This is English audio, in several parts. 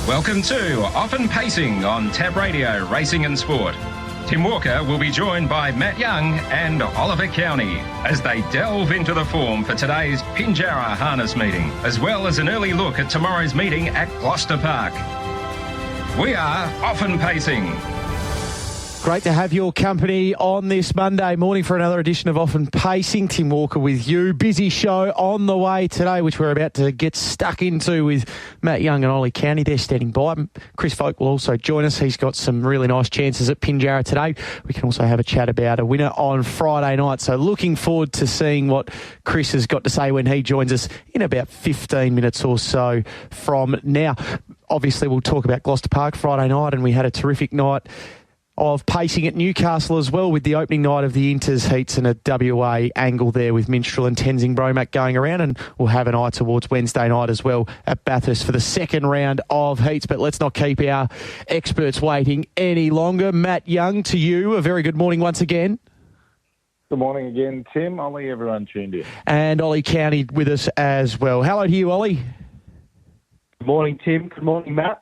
Welcome to Often Pacing on Tab Radio Racing and Sport. Tim Walker will be joined by Matt Young and Oliver Cownie as they delve into the form for today's Pinjarra harness meeting, as well as an early look at tomorrow's meeting at Gloucester Park. We are Often Pacing. Great to have your company on this Monday morning for another edition of Often Pacing. Tim Walker with you. Busy show on the way today, which we're about to get stuck into with Matt Young and Ollie Cownie. They're standing by. Chris Voak will also join us. He's got some really nice chances at Pinjarra today. We can also have a chat about a winner on Friday night. So looking forward to seeing what Chris has got to say when he joins us in about 15 minutes or so from now. Obviously, we'll talk about Gloucester Park Friday night, and we had a terrific night of pacing at Newcastle as well, with the opening night of the Inters heats and a WA angle there with Minstrel and Tenzing Bromack going around, and we'll have an eye towards Wednesday night as well at Bathurst for the second round of heats. But let's not keep our experts waiting any longer. Matt Young, to you, a very good morning once again. Good morning again, Tim, Ollie, everyone tuned in. And Ollie Cownie with us as well. Hello to you, Ollie. Good morning, Tim. Good morning, Matt.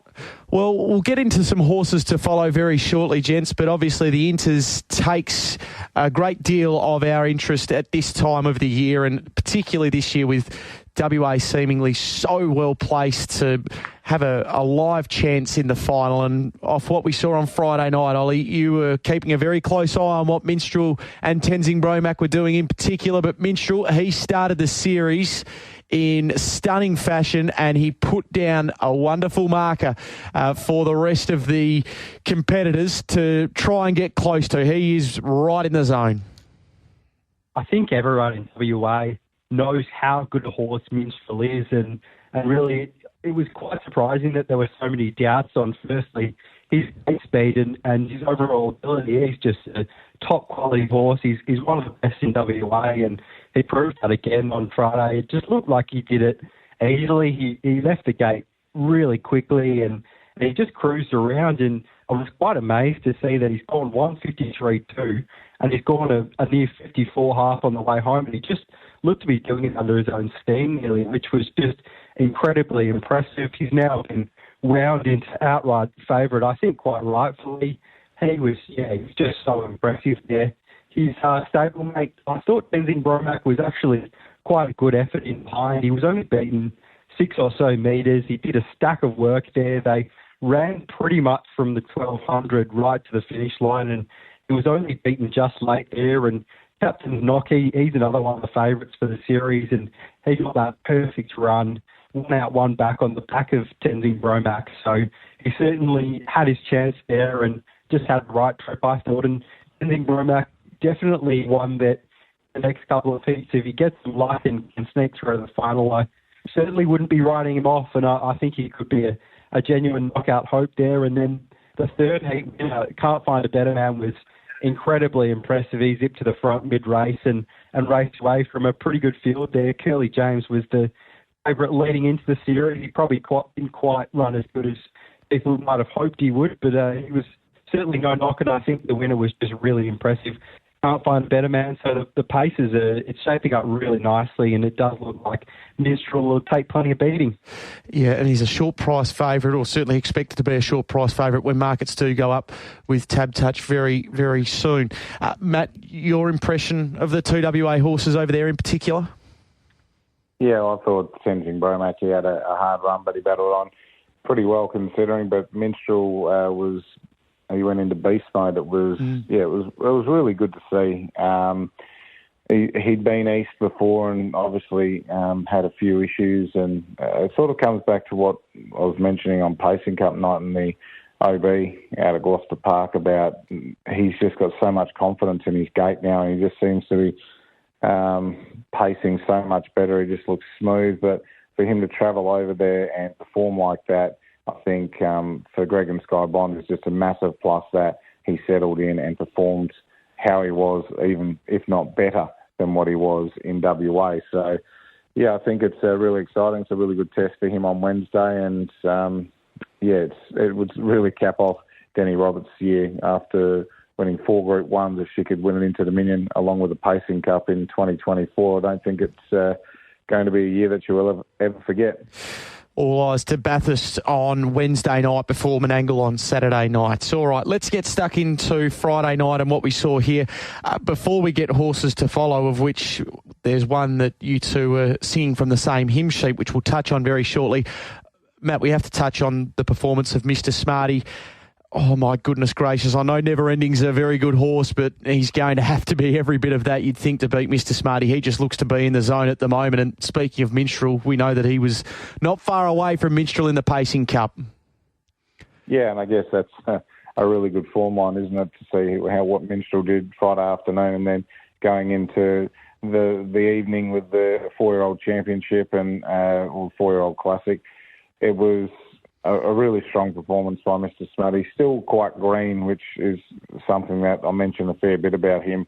Well, we'll get into some horses to follow very shortly, gents, but obviously the Inters takes a great deal of our interest at this time of the year, and particularly this year with WA seemingly so well placed to have a live chance in the final. And off what we saw on Friday night, Ollie, you were keeping a very close eye on what Minstrel and Tenzing Bromack were doing in particular, but Minstrel, he started the series in stunning fashion, and he put down a wonderful marker for the rest of the competitors to try and get close to. He is right in the zone. I think everyone in WA knows how good a horse Minstrel is, and really it was quite surprising that there were so many doubts on, firstly, his gate speed and his overall ability. He's just a top quality horse. He's one of the best in WA, and he proved that again on Friday. It just looked like he did it easily. He left the gate really quickly, and he just cruised around, and I was quite amazed to see that he's gone 153.2 and he's gone a near 54 half on the way home, and he just looked to be doing it under his own steam nearly, which was just incredibly impressive. He's now been wound into outright favourite, I think quite rightfully. He was just so impressive there. His stablemate, I thought Tenzing Bromack was actually quite a good effort in behind. He was only beaten 6 or so metres. He did a stack of work there. They ran pretty much from the 1200 right to the finish line, and he was only beaten just late there. And Captain Nocky, he's another one of the favourites for the series, and he got that perfect run, one out, one back on the back of Tenzing Bromack. So he certainly had his chance there and just had the right trip, I thought. And Tenzing Bromack definitely one that the next couple of heats, if he gets some luck and can sneak through the final, I certainly wouldn't be writing him off, and I think he could be a genuine knockout hope there. And then the third heat, Can't Find a Better Man, was incredibly impressive. He zipped to the front mid-race and raced away from a pretty good field there. Curly James was the favourite leading into the series. He probably didn't quite run as good as people might have hoped he would, but he was certainly no knock, and I think the winner was just really impressive. Can't Find a Better Man. So the paces it's shaping up really nicely, and it does look like Minstrel will take plenty of beating. Yeah, and he's a short price favourite, or certainly expected to be a short price favourite when markets do go up with Tab Touch very, very soon. Matt, your impression of the two WA horses over there in particular? Yeah, I thought Tenzing Bromack, he had a hard run, but he battled on pretty well considering. But Minstrel he went into beast mode. It was it was really good to see. He'd been east before and obviously had a few issues, and it sort of comes back to what I was mentioning on Pacing Cup night in the OB out of Gloucester Park about he's just got so much confidence in his gait now, and he just seems to be pacing so much better. He just looks smooth. But for him to travel over there and perform like that, I think for Greg and Sky Bond, it's just a massive plus that he settled in and performed how he was, even if not better than what he was in WA. So, yeah, I think it's really exciting. It's a really good test for him on Wednesday, and it would really cap off Denny Roberts' year after winning 4 Group 1s. If she could win it into Dominion along with the Pacing Cup in 2024, I don't think it's going to be a year that she will ever forget. All eyes to Bathurst on Wednesday night before Menangle on Saturday night. All right, let's get stuck into Friday night and what we saw here. Before we get horses to follow, of which there's one that you two are singing from the same hymn sheet, which we'll touch on very shortly. Matt, we have to touch on the performance of Mr. Smarty. Oh, my goodness gracious. I know Never Ending's a very good horse, but he's going to have to be every bit of that, you'd think, to beat Mr. Smarty. He just looks to be in the zone at the moment. And speaking of Minstrel, we know that he was not far away from Minstrel in the Pacing Cup. Yeah, and I guess that's a really good form line, isn't it, to see what Minstrel did Friday afternoon and then going into the evening with the 4-year-old championship and or 4-year-old classic. It was a really strong performance by Mr. Smarty. Still quite green, which is something that I mentioned a fair bit about him.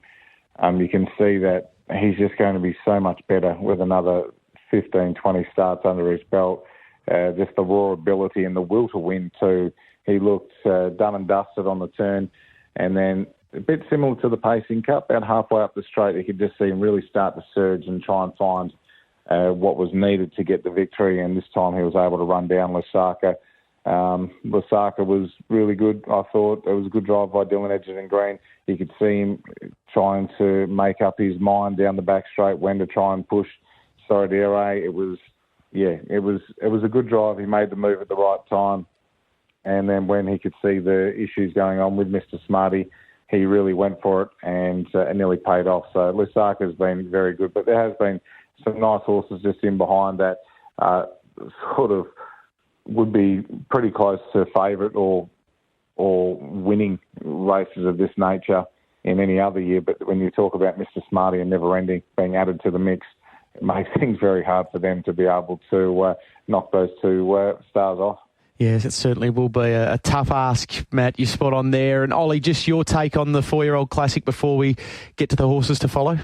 You can see that he's just going to be so much better with another 15, 20 starts under his belt. Just the raw ability and the will to win too. He looked done and dusted on the turn, and then a bit similar to the Pacing Cup, about halfway up the straight, you could just see him really start to surge and try and find what was needed to get the victory, and this time he was able to run down Lusaka. Lusaka was really good, I thought. It was a good drive by Dylan Edgerton Green. You could see him trying to make up his mind down the back straight when to try and push Sorodiere. It was a good drive. He made the move at the right time, and then when he could see the issues going on with Mr. Smarty, he really went for it and nearly paid off. So Lusaka's been very good, but there has been some nice horses just in behind that sort of would be pretty close to favourite or winning races of this nature in any other year. But when you talk about Mr. Smarty and Never Ending being added to the mix, it makes things very hard for them to be able to knock those two stars off. Yes, it certainly will be a tough ask, Matt. You're spot on there. And Ollie, just your take on the 4-year-old classic before we get to the horses to follow?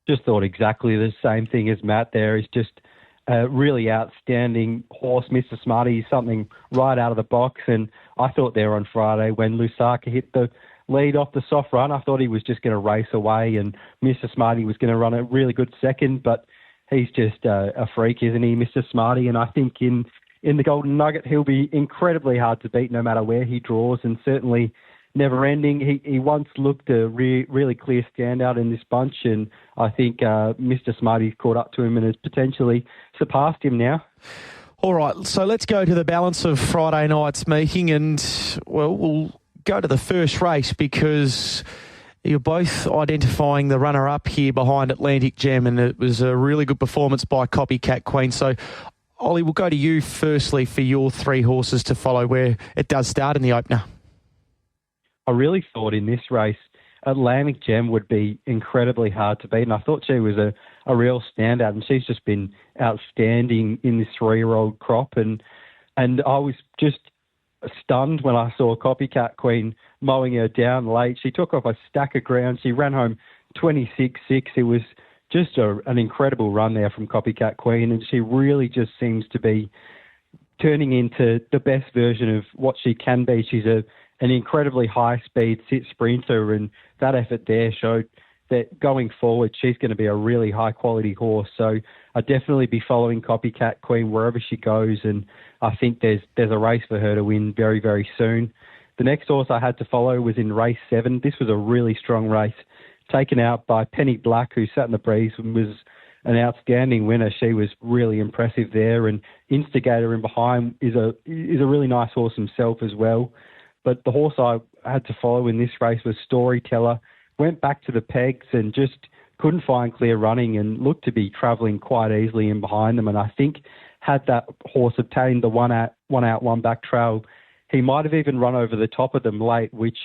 Just thought exactly the same thing as Matt there. He's just a really outstanding horse. Mr. Smarty, something right out of the box. And I thought there on Friday when Lusaka hit the lead off the soft run, I thought he was just going to race away and Mr. Smarty was going to run a really good second. But he's just a freak, isn't he, Mr. Smarty? And I think in the Golden Nugget, he'll be incredibly hard to beat no matter where he draws, and certainly Never Ending. He once looked a really clear standout in this bunch, and I think Mr. Smarty's caught up to him and has potentially surpassed him now. All right, so let's go to the balance of Friday night's meeting, and we'll go to the first race because you're both identifying the runner-up here behind Atlantic Gem, and it was a really good performance by Copycat Queen. So Ollie, we'll go to you firstly for your 3 horses to follow, where it does start in the opener. I really thought in this race, Atlantic Gem would be incredibly hard to beat, and I thought she was a real standout, and she's just been outstanding in this 3-year-old crop, and I was just stunned when I saw Copycat Queen mowing her down late. She took off a stack of ground. She ran home 26-6. It was just an incredible run there from Copycat Queen, and she really just seems to be turning into the best version of what she can be. She's an incredibly high-speed sit sprinter, and that effort there showed that going forward she's going to be a really high-quality horse. So I'd definitely be following Copycat Queen wherever she goes, and I think there's a race for her to win very, very soon. The next horse I had to follow was in race 7. This was a really strong race, taken out by Penny Black, who sat in the breeze and was an outstanding winner. She was really impressive there, and Instigator in behind is a really nice horse himself as well. But the horse I had to follow in this race was Storyteller. Went back to the pegs and just couldn't find clear running and looked to be travelling quite easily in behind them. And I think had that horse obtained the one out, one back trail, he might have even run over the top of them late, which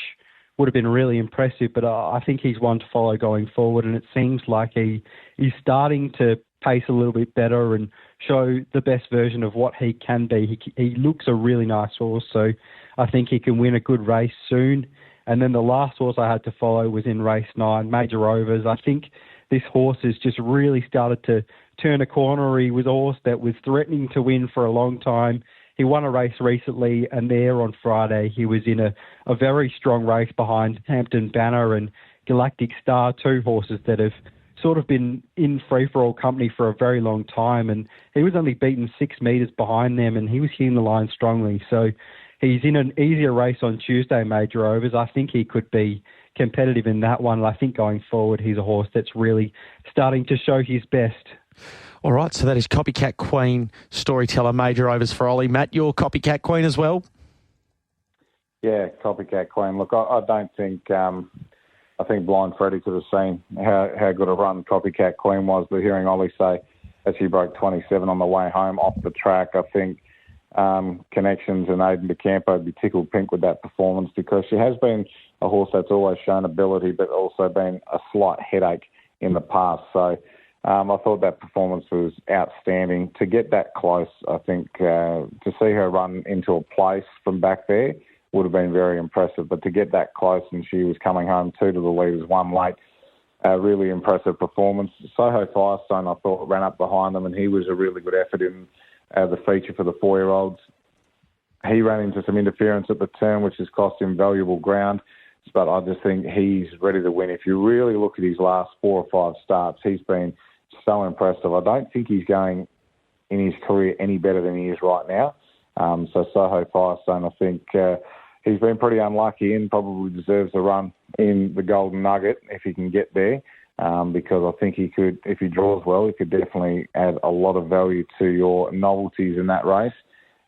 would have been really impressive. But I think he's one to follow going forward. And it seems like he's starting to pace a little bit better and show the best version of what he can be. He looks a really nice horse, so I think he can win a good race soon. And then the last horse I had to follow was in race 9, Major Overs. I think this horse has just really started to turn a corner. He was a horse that was threatening to win for a long time. He won a race recently, and there on Friday he was in a very strong race behind Hampton Banner and Galactic Star, 2 horses that have sort of been in free-for-all company for a very long time, and he was only beaten 6 metres behind them, and he was hitting the line strongly. So he's in an easier race on Tuesday, major overs. I think he could be competitive in that one, and I think going forward he's a horse that's really starting to show his best. All right, so that is Copycat Queen, Storyteller, major overs for Ollie. Matt, your Copycat Queen as well? Yeah, Copycat Queen. Look, I don't think... I think Blind Freddie could have seen how good a run Copycat Queen was, but hearing Ollie say that she broke 27 on the way home off the track, I think Connections and Aidan DeCampo would be tickled pink with that performance, because she has been a horse that's always shown ability but also been a slight headache in the past. So I thought that performance was outstanding. To get that close, I think to see her run into a place from back there would have been very impressive. But to get that close, and she was coming home 2 to the leaders, 1 late, really impressive performance. Soho Firestone, I thought, ran up behind them, and he was a really good effort in the feature for the 4-year-olds. He ran into some interference at the turn, which has cost him valuable ground, but I just think he's ready to win. If you really look at his last 4 or 5 starts, he's been so impressive. I don't think he's going in his career any better than he is right now. So Soho Firestone, I think he's been pretty unlucky and probably deserves a run in the Golden Nugget if he can get there, because I think he could, if he draws well, he could definitely add a lot of value to your novelties in that race,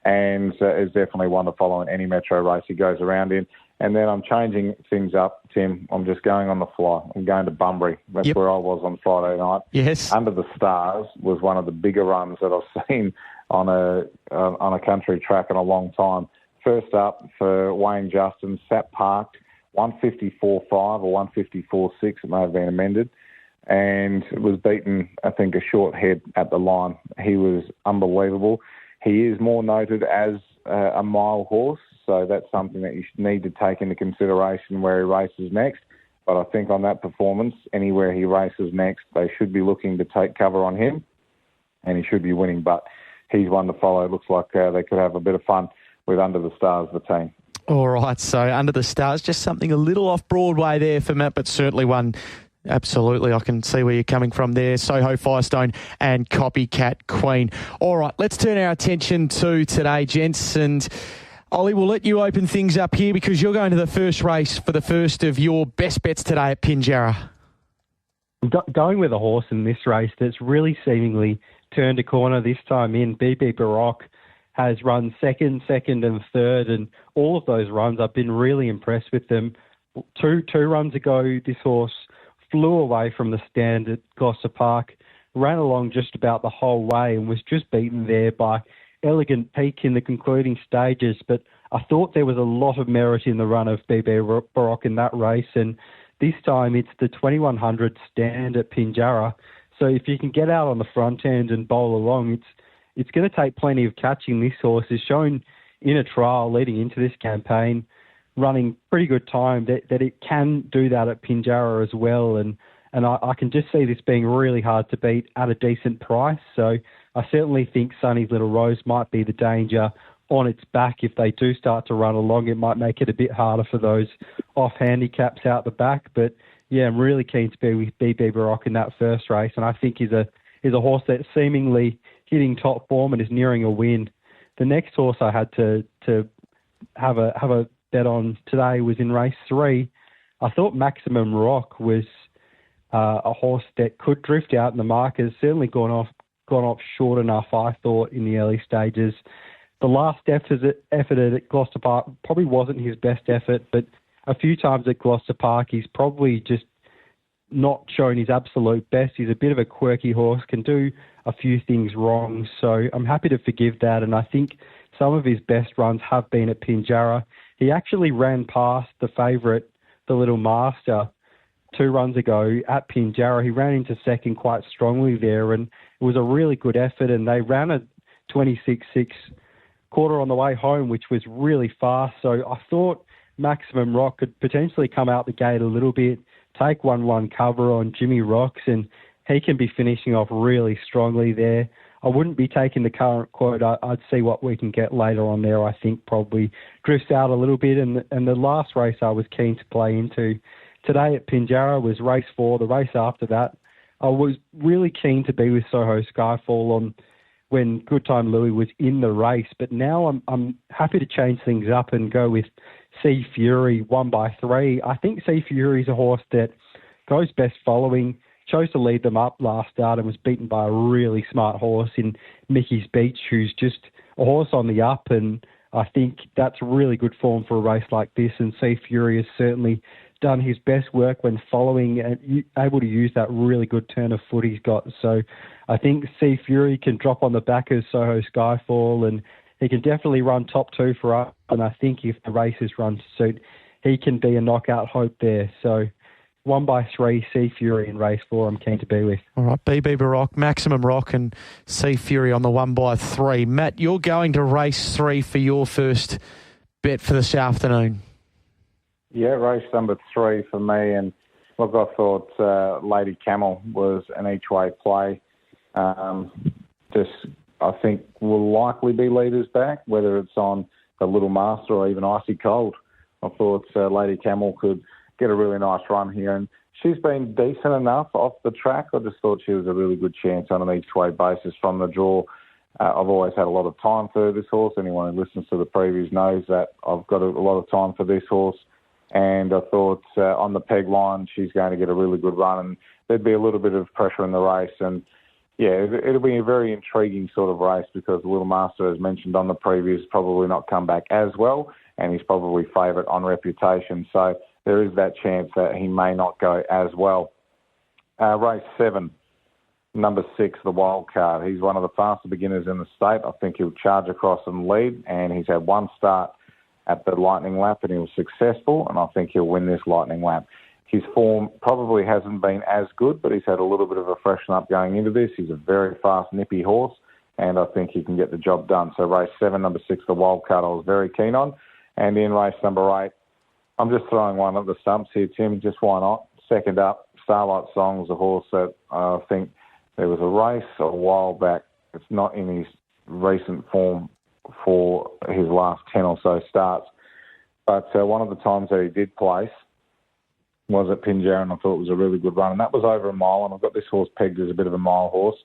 and is definitely one to follow in any metro race he goes around in. And then I'm changing things up, Tim. I'm just going on the fly. I'm going to Bunbury. That's where I was on Friday night. Yes. Under the Stars was one of the bigger runs that I've seen on a country track in a long time. First up for Wayne Justin, sat parked, 154.5 or 154.6, it may have been amended, and was beaten, I think, a short head at the line. He was unbelievable. He is more noted as a mile horse, so that's something that you need to take into consideration where he races next. But I think on that performance, anywhere he races next, they should be looking to take cover on him, and he should be winning. But he's one to follow. Looks like they could have a bit of fun with Under the Stars, the team. All right, so Under the Stars, just something a little off Broadway there for Matt, but certainly one. Absolutely, I can see where you're coming from there. Soho Firestone and Copycat Queen. All right, let's turn our attention to today, gents, and Ollie, we'll let you open things up here because you're going to the first race for the first of your best bets today at Pinjarra. Going with a horse in this race that's really seemingly turned a corner this time in. BB Baroque has run second and third, and all of those runs I've been really impressed with them. Two runs ago, this horse flew away from the stand at Gloucester Park, ran along just about the whole way and was just beaten there by Elegant Peak in the concluding stages. But I thought there was a lot of merit in the run of BB Baroque in that race, and this time it's the 2100 stand at Pinjarra. So if you can get out on the front end and bowl along, it's going to take plenty of catching. This horse is shown in a trial leading into this campaign, running pretty good time, that it can do that at Pinjarra as well. And I can just see this being really hard to beat at a decent price. So I certainly think Sunny's Little Rose might be the danger on its back. If they do start to run along, it might make it a bit harder for those off handicaps out the back. But yeah, I'm really keen to be with BB Baroque in that first race, and I think he's a horse that's seemingly hitting top form and is nearing a win. The next horse I had to have a bet on today was in race 3. I thought Maximum Rock was a horse that could drift out in the market. Has certainly gone off short enough, I thought, in the early stages. The last effort at Gloucester Park probably wasn't his best effort, but a few times at Gloucester Park he's probably just not shown his absolute best. He's a bit of a quirky horse, can do a few things wrong, so I'm happy to forgive that, and I think some of his best runs have been at Pinjarra. He actually ran past the favourite, the Little Master, 2 runs ago at Pinjarra. He ran into second quite strongly there, and it was a really good effort, and they ran a 26.6 quarter on the way home, which was really fast. So I thought Maximum Rock could potentially come out the gate a little bit, take 1-1 cover on Jimmy Rocks, and he can be finishing off really strongly there. I wouldn't be taking the current quote. I'd see what we can get later on there. I think probably drifts out a little bit. And the last race I was keen to play into today at Pinjarra was race 4. The race after that, I was really keen to be with Soho Skyfall on when Good Time Louie was in the race, but now I'm happy to change things up and go with Sea Fury 1x3. I think Sea Fury is a horse that goes best following, chose to lead them up last start and was beaten by a really smart horse in Mickey's Beach, who's just a horse on the up, and I think that's really good form for a race like this, and Sea Fury has certainly done his best work when following and able to use that really good turn of foot he's got. So I think Sea Fury can drop on the back of Soho Skyfall, and he can definitely run top two for us. And I think if the races run to suit, he can be a knockout hope there. So 1x3, Sea Fury in race 4, I'm keen to be with. All right, BB Baroque, Maximum Rock and Sea Fury on the 1x3. Matt, you're going to race 3 for your first bet for this afternoon. Yeah, race number 3 for me. And look, I thought Lady Camel was an each-way play. I think will likely be leaders back, whether it's on the Little Master or even Icy Cold. I thought Lady Camel could get a really nice run here, and she's been decent enough off the track. I just thought she was a really good chance on an each-way basis from the draw. I've always had a lot of time for this horse. Anyone who listens to the previews knows that I've got a lot of time for this horse, and I thought on the peg line she's going to get a really good run, and there'd be a little bit of pressure in the race. And yeah, it'll be a very intriguing sort of race because the Little Master, as mentioned on the previews, probably not come back as well, and he's probably favourite on reputation. So there is that chance that he may not go as well. Race 7, number 6, the wild card. He's one of the faster beginners in the state. I think he'll charge across and lead, and he's had one start at the Lightning Lap and he was successful, and I think he'll win this Lightning Lap. His form probably hasn't been as good, but he's had a little bit of a freshen up going into this. He's a very fast, nippy horse, and I think he can get the job done. So race 7, number 6, the wild card, I was very keen on. And in race number 8, I'm just throwing one at the stumps here, Tim. Just why not? Second up, Starlight Song's a horse that I think there was a race a while back. It's not in his recent form for his last 10 or so starts. But one of the times that he did place was at Pinjarra, and I thought it was a really good run. And that was over a mile, and I've got this horse pegged as a bit of a mile horse.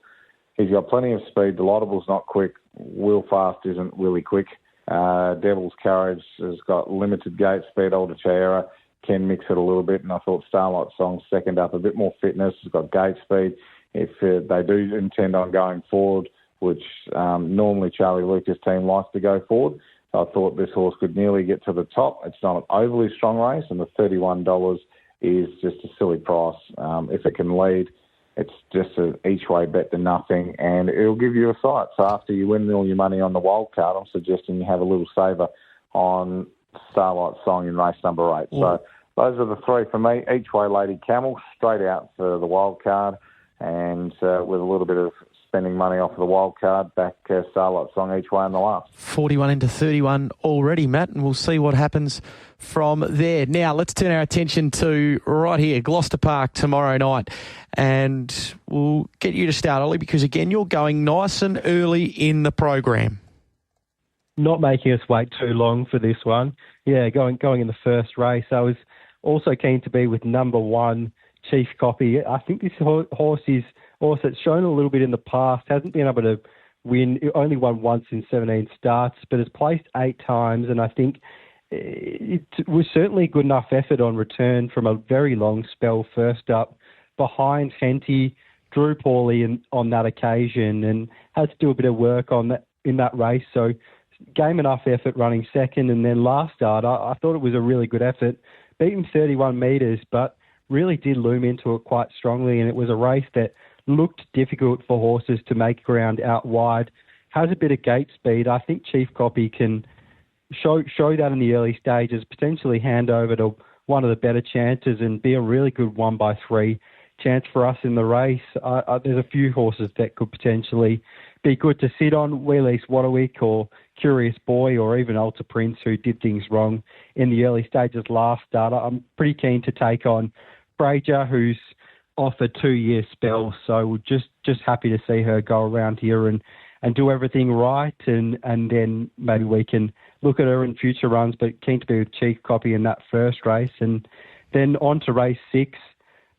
He's got plenty of speed. Delightable not quick. Will Fast isn't really quick. Devil's Courage has got limited gate speed. Older Chiara can mix it a little bit, and I thought Starlight Song's second up, a bit more fitness. He's got gate speed. If they do intend on going forward, which normally Charlie Lucas' team likes to go forward, I thought this horse could nearly get to the top. It's not an overly strong race, and the $31 is just a silly price. If it can lead, it's just an each-way bet to nothing, and it'll give you a sight. So after you win all your money on the wild card, I'm suggesting you have a little saver on Starlight Song in race number 8. Yeah. So those are the 3 for me. Each-way Lady Camel, straight out for the wild card, and with a little bit of spending money off of the wild card, back Starlight Song each way in the last. 41 into 31 already, Matt, and we'll see what happens from there. Now, let's turn our attention to right here, Gloucester Park tomorrow night, and we'll get you to start early because, again, you're going nice and early in the program. Not making us wait too long for this one. Yeah, going in the first race. I was also keen to be with number 1, Chief Copy. I think this horse is horse that's shown a little bit in the past, hasn't been able to win, only won once in 17 starts, but has placed 8 times, and I think it was certainly a good enough effort on return from a very long spell first up behind Henty, drew poorly on that occasion and had to do a bit of work on that in that race, so game enough effort running second, and then last start I thought it was a really good effort, beaten 31 metres, but really did loom into it quite strongly, and it was a race that looked difficult for horses to make ground out wide. Has a bit of gate speed. I think Chief Copy can show that in the early stages, potentially hand over to one of the better chances and be a really good 1x3 chance for us in the race. There's a few horses that could potentially be good to sit on, Wheelease Waterwick or Curious Boy or even Alta Prince, who did things wrong in the early stages last start. I'm pretty keen to take on Fraser, who's off a 2-year spell, so just happy to see her go around here and do everything right, and then maybe we can look at her in future runs, but keen to be with Chief Copy in that first race. And then on to race 6,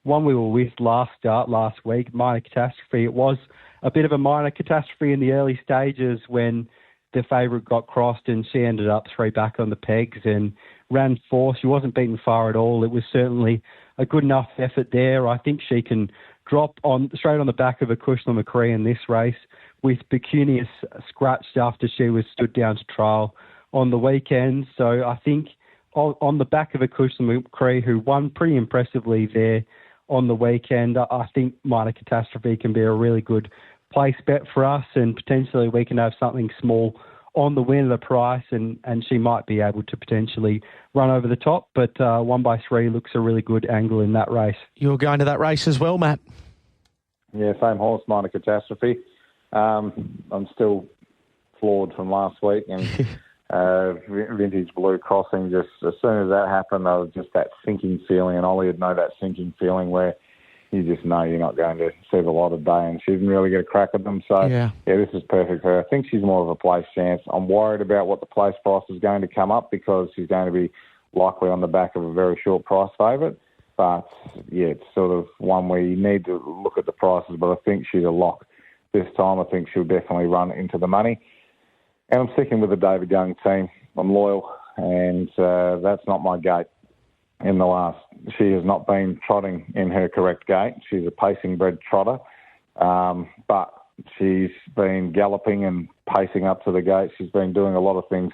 one we were with last week, Minor Catastrophe. It was a bit of a minor catastrophe in the early stages when the favourite got crossed and she ended up 3 back on the pegs and ran 4. She wasn't beaten far at all. It was certainly a good enough effort there. I think she can drop straight on the back of a Cushla McCree in this race, with Pecunious scratched after she was stood down to trial on the weekend. So I think on the back of a Cushla McCree, who won pretty impressively there on the weekend, I think Minor Catastrophe can be a really good place bet for us, and potentially we can have something small on the win of the price, and she might be able to potentially run over the top. But 1x3 looks a really good angle in that race. You're going to that race as well, Matt? Yeah, same horse, Minor Catastrophe. I'm still floored from last week, and Vintage Blue Crossing, just as soon as that happened, there was just that sinking feeling, and Ollie would know that sinking feeling where you just know you're not going to see the light of day, and she didn't really get a crack at them. So, yeah, this is perfect for her. I think she's more of a place chance. I'm worried about what the place price is going to come up, because she's going to be likely on the back of a very short price favourite. But, yeah, it's sort of one where you need to look at the prices, but I think she's a lock this time. I think she'll definitely run into the money. And I'm sticking with the David Young team. I'm loyal, and that's not my gate in the last. She has not been trotting in her correct gait. She's a pacing bred trotter, but she's been galloping and pacing up to the gate. She's been doing a lot of things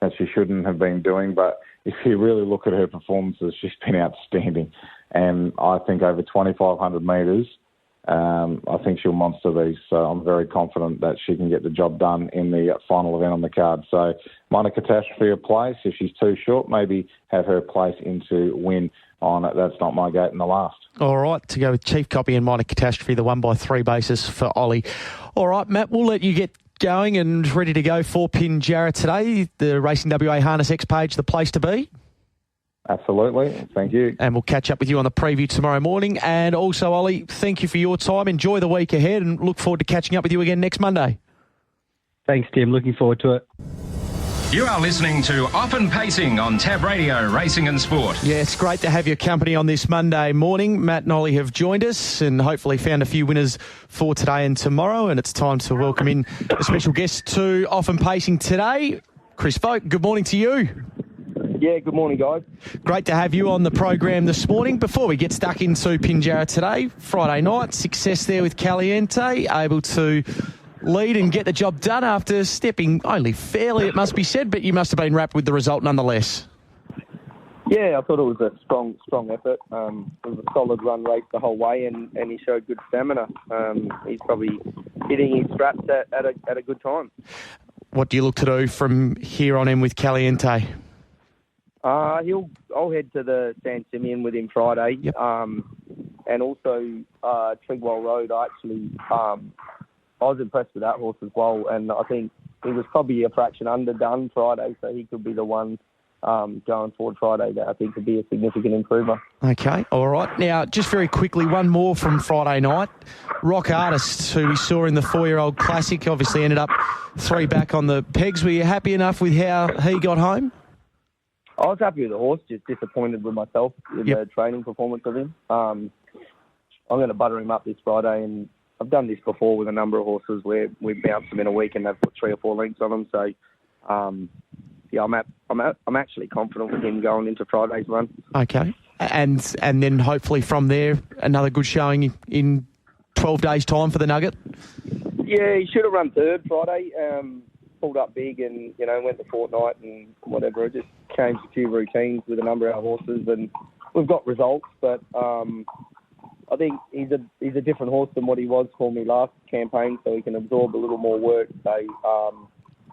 that she shouldn't have been doing, but if you really look at her performances, she's been outstanding. And I think over 2,500 metres, I think she'll monster these. So I'm very confident that she can get the job done in the final event on the card. So Minor Catastrophe a place. If she's too short, maybe have her place into win on it. That's not my gate in the last. All right, to go with Chief Copy and Minor Catastrophe, the 1x3 basis for Ollie. All right, Matt, we'll let you get going and ready to go for Pinjarra today. The Racing WA Harness X page, the place to be. Absolutely. Thank you. And we'll catch up with you on the preview tomorrow morning. And also, Ollie, thank you for your time. Enjoy the week ahead and look forward to catching up with you again next Monday. Thanks, Tim. Looking forward to it. You are listening to Often Pacing on Tab Radio, Racing and Sport. Yeah, it's great to have your company on this Monday morning. Matt and Ollie have joined us and hopefully found a few winners for today and tomorrow. And it's time to welcome in a special guest to Often Pacing today. Chris Voak, good morning to you. Yeah, good morning, guys. Great to have you on the program this morning. Before we get stuck into Pinjarra today, Friday night, success there with Caliente, able to lead and get the job done after stepping only fairly, it must be said, but you must have been wrapped with the result nonetheless. Yeah, I thought it was a strong effort. It was a solid run race the whole way, and he showed good stamina. He's probably hitting his straps at a good time. What do you look to do from here on in with Caliente? I'll head to the San Simeon with him Friday. Yep. And also Trigwell Road. I was impressed with that horse as well, and I think he was probably a fraction underdone Friday, so he could be the one going forward Friday that I think could be a significant improver. Okay, all right. Now, just very quickly, one more from Friday night. Rock Artist, who we saw in the 4-year-old Classic, obviously ended up 3 back on the pegs. Were you happy enough with how he got home? I was happy with the horse, just disappointed with myself with the training performance of him. I'm going to butter him up this Friday, and I've done this before with a number of horses where we bounce them in a week and they've put 3 or 4 lengths on them. So, I'm actually confident with him going into Friday's run. Okay, and then hopefully from there another good showing in 12 days' time for the Nugget. Yeah, he should have run third Friday. Pulled up big and went the fortnight and whatever. It just changed a few routines with a number of our horses, and we've got results. But I think he's a different horse than what he was for me last campaign, so he can absorb a little more work. So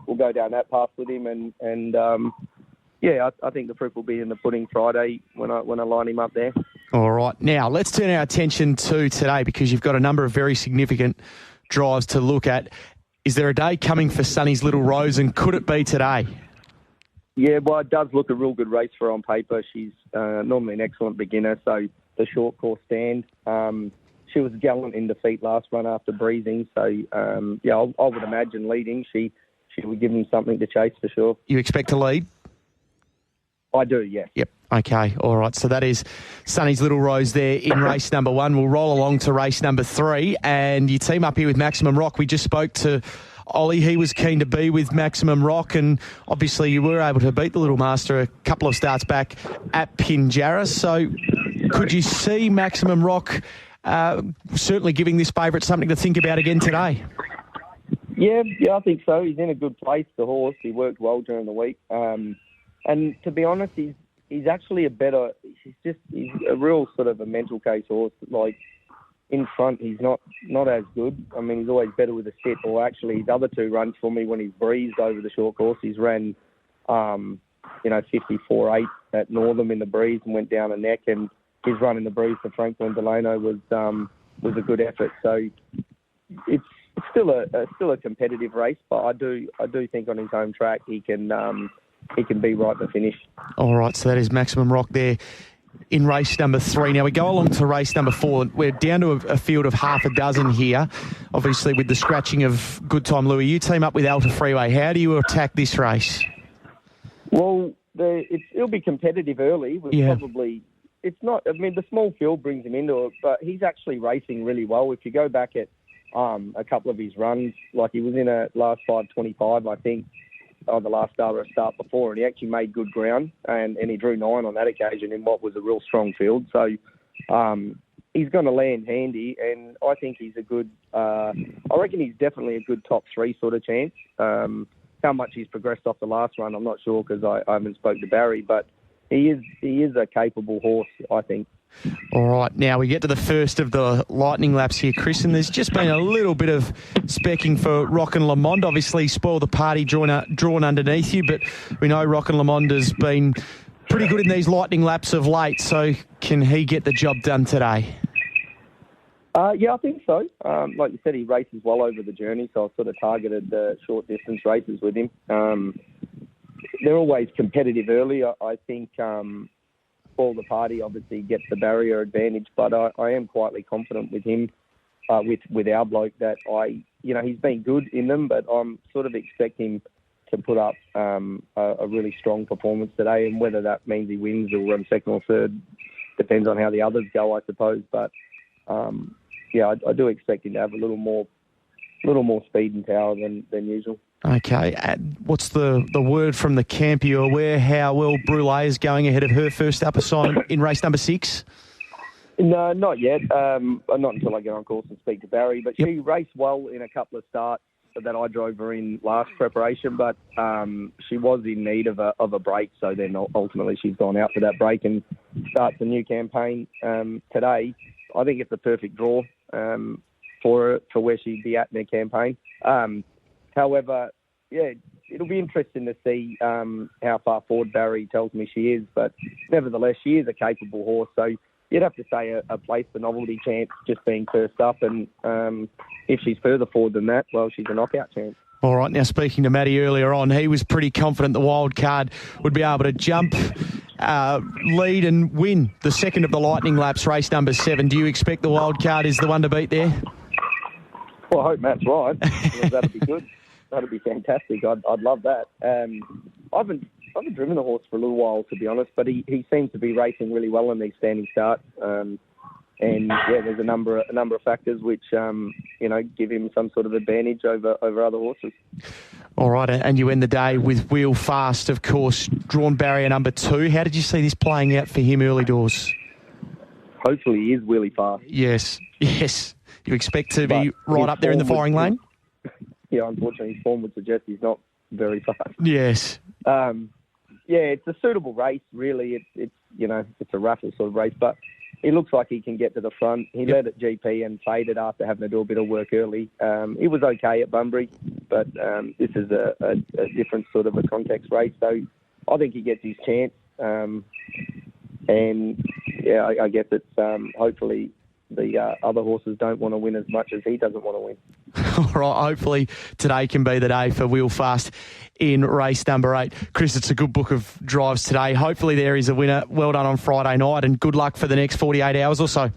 we'll go down that path with him, and I think the proof will be in the pudding Friday when I line him up there. All right, now let's turn our attention to today, because you've got a number of very significant drives to look at. Is there a day coming for Sonny's Little Rose, and could it be today? Yeah, well, it does look a real good race for her on paper. She's normally an excellent beginner, so the short course stand. She was gallant in defeat last run after breathing, so I would imagine leading. She would give him something to chase for sure. You expect to lead? I do, yeah. Yep. Okay. All right. So that is Sonny's Little Rose there in race number 1. We'll roll along to race number 3, and you team up here with Maximum Rock. We just spoke to Ollie. He was keen to be with Maximum Rock, and obviously you were able to beat the Little Master a couple of starts back at Pinjarra. So could you see Maximum Rock certainly giving this favourite something to think about again today? Yeah, I think so. He's in a good place, the horse. He worked well during the week. And to be honest, he's actually he's a real sort of a mental case horse. Like, in front, he's not as good. I mean, he's always better with a sit, or actually his other 2 runs for me when he's breezed over the short course. He's ran, 54.8 at Northam in the breeze and went down a neck, and his run in the breeze for Franklin Delano was a good effort. So it's still a competitive race, but I do think on his home track he can be right to finish. All right, so that is Maximum Rock there in race number 3. Now we go along to race number 4. We're down to a field of half a dozen here, obviously with the scratching of Good Time Louis. You team up with Alta Freeway. How do you attack this race? Well, it'll be competitive early. It's not. I mean, the small field brings him into it, but he's actually racing really well. If you go back at a couple of his runs, like he was in a last 5:25, I think, the last start before, and he actually made good ground, and he drew 9 on that occasion in what was a real strong field. So he's going to land handy, and I think he's a good. I reckon he's definitely a good top 3 sort of chance. How much he's progressed off the last run, I'm not sure, because I haven't spoke to Barry, but he is a capable horse, I think. All right, now we get to the first of the lightning laps here, Chris, and there's just been a little bit of specking for Rockin' Lamond. Obviously, Spoil the Party drawn underneath you, but we know Rockin' Lamond has been pretty good in these lightning laps of late, so can he get the job done today? Yeah, I think so. Like you said, he races well over the journey, so I've sort of targeted short distance races with him. They're always competitive early. I think Spoil the Party obviously gets the barrier advantage, but I am quietly confident with him, with our bloke, that he's been good in them, but I'm sort of expecting to put up a really strong performance today, and whether that means he wins or runs second or third depends on how the others go, I suppose. But I do expect him to have a little more speed and power than usual. Okay. What's the word from the camp? Are you aware how well Brulé is going ahead of her first up assignment in race number 6? No, not yet. Not until I get on course and speak to Barry. But she raced well in a couple of starts that I drove her in last preparation, but she was in need of a break. So then ultimately she's gone out for that break and starts a new campaign today. I think it's a perfect draw for where she'd be at in her campaign. However, it'll be interesting to see how far forward Barry tells me she is. But nevertheless, she is a capable horse. So you'd have to say a place for novelty chance just being first up. And if she's further forward than that, well, she's a knockout chance. All right. Now, speaking to Matty earlier on, he was pretty confident the wild card would be able to jump, lead and win the second of the lightning laps, race number 7. Do you expect the wild card is the one to beat there? Well, I hope Matt's right. That'd be good. That'd be fantastic. I'd love that. I haven't driven the horse for a little while, to be honest, but he seems to be racing really well in these standing starts. There's a number of factors which give him some sort of advantage over other horses. All right, and you end the day with Wheel Fast, of course, drawn barrier number 2. How did you see this playing out for him early doors? Hopefully he is really fast. Yes. You expect to be right up there in the firing lane? Yeah, unfortunately his form would suggest he's not very fast. Yes. It's a suitable race, really. It's a raffle sort of race, but he looks like he can get to the front. He led at GP and faded after having to do a bit of work early. He was okay at Bunbury, but this is a different sort of a context race, so I think he gets his chance. I guess it's hopefully the other horses don't want to win as much as he doesn't want to win. All right, hopefully today can be the day for Wheel Fast in race number 8. Chris, it's a good book of drives today. Hopefully there is a winner. Well done on Friday night, and good luck for the next 48 hours or so.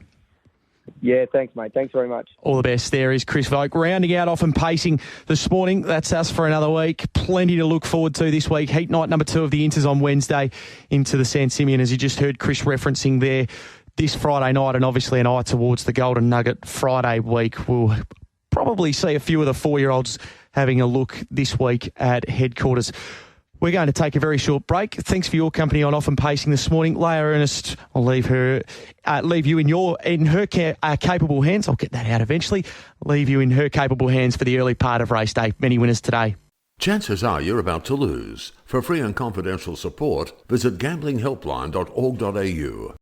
Yeah, thanks, mate. Thanks very much. All the best. There is Chris Voak rounding out Off and Pacing this morning. That's us for another week. Plenty to look forward to this week. Heat night number 2 of the Inters on Wednesday into the San Simeon, as you just heard Chris referencing there, this Friday night, and obviously an eye towards the Golden Nugget Friday week. We'll probably see a few of the 4-year-olds having a look this week at headquarters. We're going to take a very short break. Thanks for your company on Off and Pacing this morning. Leah Ernest, I'll leave you in her capable hands. I'll get that out eventually. Leave you in her capable hands for the early part of race day. Many winners today. Chances are you're about to lose. For free and confidential support, visit gamblinghelpline.org.au.